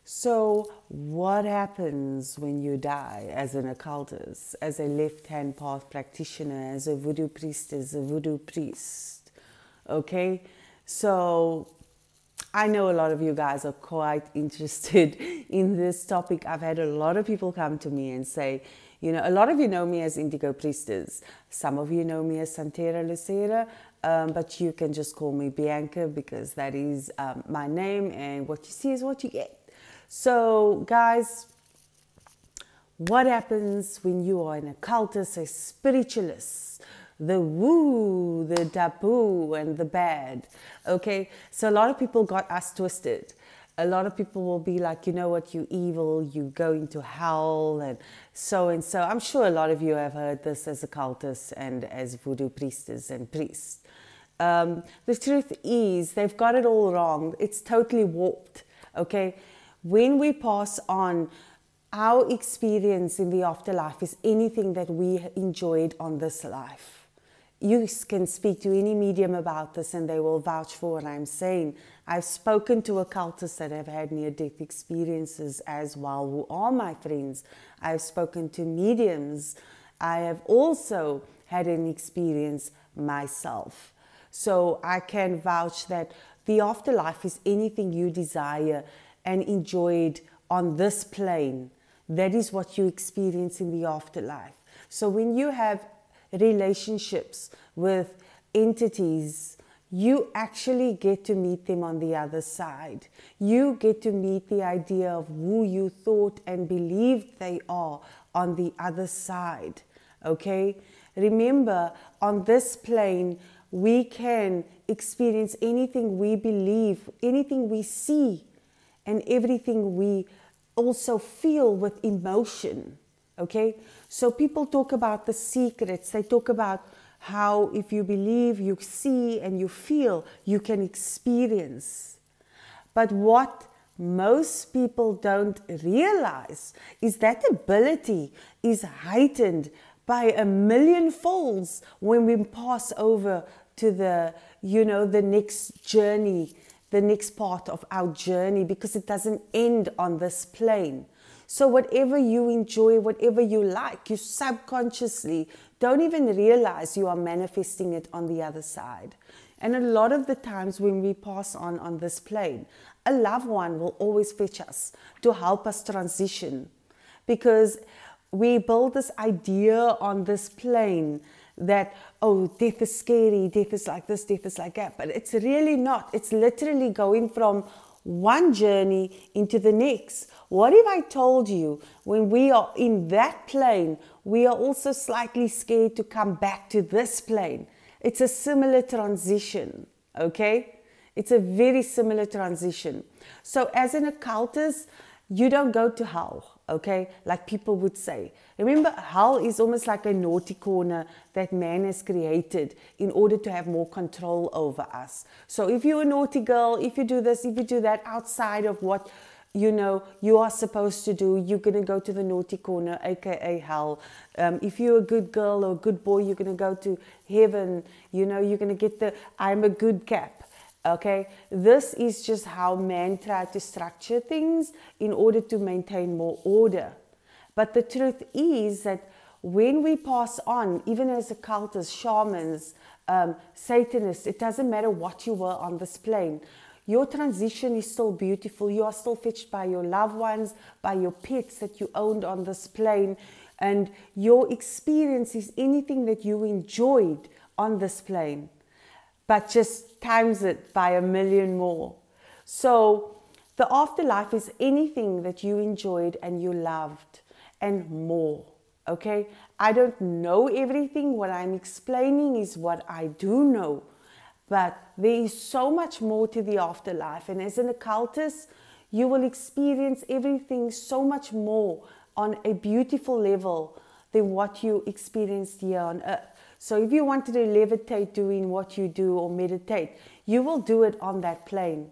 So, what happens when you die as an occultist, as a left-hand path practitioner, as a voodoo priestess, a voodoo priest? Okay, so I know a lot of you guys are quite interested in this topic. I've had a lot of people come to me and say, a lot of you know me as Indigo Priestess. Some of you know me as Santera Lucera, but you can just call me Bianca because that is my name, and what you see is what you get. So, guys, what happens when you are an occultist, a spiritualist? The woo, the taboo, and the bad. Okay, so a lot of people got us twisted. A lot of people will be like, you know what, you evil, you go into hell, and so and so. I'm sure a lot of you have heard this as occultists and as voodoo priestess and priests. The truth is, they've got it all wrong. It's totally warped. Okay, when we pass on, our experience in the afterlife is anything that we enjoyed on this life. You can speak to any medium about this and they will vouch for what I'm saying. I've spoken to occultists that have had near-death experiences as well, who are my friends. I've spoken to mediums. I have also had an experience myself. So I can vouch that the afterlife is anything you desire and enjoyed on this plane. That is what you experience in the afterlife. So when you have relationships with entities, you actually get to meet them on the other side. You get to meet the idea of who you thought and believed they are on the other side. Okay? Remember, on this plane, we can experience anything we believe, anything we see, and everything we also feel with emotion. Okay, so people talk about the secrets. They talk about how if you believe, you see, and you feel, you can experience. But what most people don't realize is that ability is heightened by a million folds when we pass over to the, the next journey, the next part of our journey, because it doesn't end on this plane. So whatever you enjoy, whatever you like, you subconsciously don't even realize you are manifesting it on the other side. And a lot of the times when we pass on this plane, a loved one will always fetch us to help us transition, because we build this idea on this plane that, oh, death is scary, death is like this, death is like that. But it's really not. It's literally going from one journey into the next. What if I told you when we are in that plane, we are also slightly scared to come back to this plane? It's a similar transition, okay? It's a very similar transition. So as an occultist, you don't go to hell, okay? Like people would say. Remember, hell is almost like a naughty corner that man has created in order to have more control over us. So if you're a naughty girl, if you do this, if you do that outside of what you are supposed to do, you're going to go to the naughty corner, aka hell. If you're a good girl or a good boy, you're going to go to heaven. You're going to get the I'm a good cap. Okay, this is just how man tried to structure things in order to maintain more order. But the truth is that when we pass on, even as occultists, shamans, Satanists, it doesn't matter what you were on this plane, your transition is still beautiful. You are still fetched by your loved ones, by your pets that you owned on this plane, and your experience is anything that you enjoyed on this plane, but just times it by a million more. So the afterlife is anything that you enjoyed and you loved and more. Okay, I don't know everything. What I'm explaining is what I do know, but there is so much more to the afterlife. And as an occultist, you will experience everything so much more on a beautiful level than what you experienced here on earth. So if you wanted to levitate doing what you do or meditate, you will do it on that plane.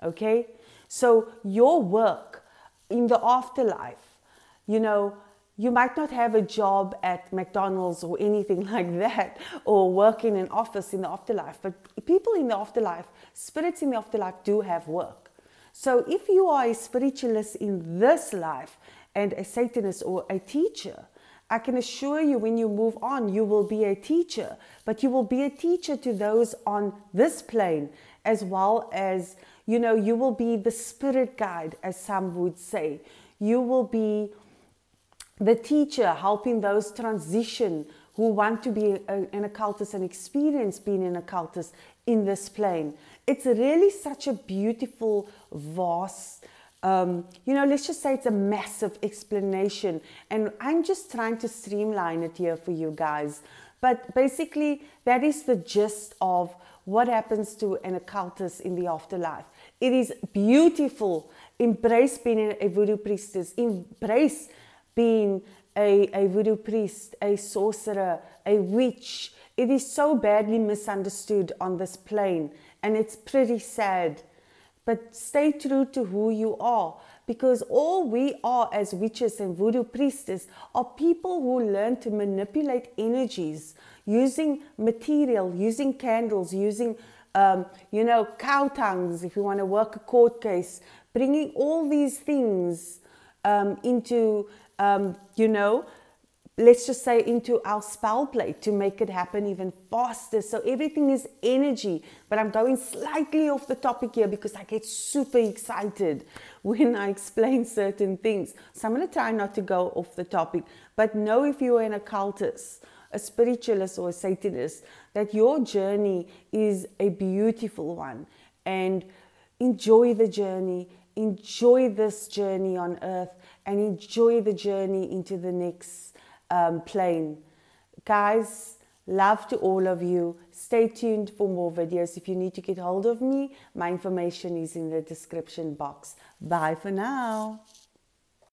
Okay? So your work in the afterlife, you might not have a job at McDonald's or anything like that, or work in an office in the afterlife, but people in the afterlife, spirits in the afterlife do have work. So if you are a spiritualist in this life and a Satanist or a teacher, I can assure you when you move on, you will be a teacher, but you will be a teacher to those on this plane, as well as, you know, you will be the spirit guide, as some would say. You will be the teacher helping those transition who want to be an occultist and experience being an occultist in this plane. It's really such a beautiful, vast, you know, let's just say it's a massive explanation. And I'm just trying to streamline it here for you guys. But basically, that is the gist of what happens to an occultist in the afterlife. It is beautiful. Embrace being a voodoo priestess. Embrace being a voodoo priest, a sorcerer, a witch. It is so badly misunderstood on this plane, and it's pretty sad. But stay true to who you are, because all we are as witches and voodoo priestess are people who learn to manipulate energies using material, using candles, using, you know, cow tongues, if you want to work a court case, bringing all these things into, you know, let's just say into our spell plate to make it happen even faster. So everything is energy. But I'm going slightly off the topic here because I get super excited when I explain certain things. So I'm going to try not to go off the topic. But know, if you're an occultist, a spiritualist or a Satanist, that your journey is a beautiful one. And enjoy the journey. Enjoy this journey on earth. And enjoy the journey into the next plane. Guys, love to all of you. Stay tuned for more videos. If you need to get hold of me, my information is in the description box. Bye for now.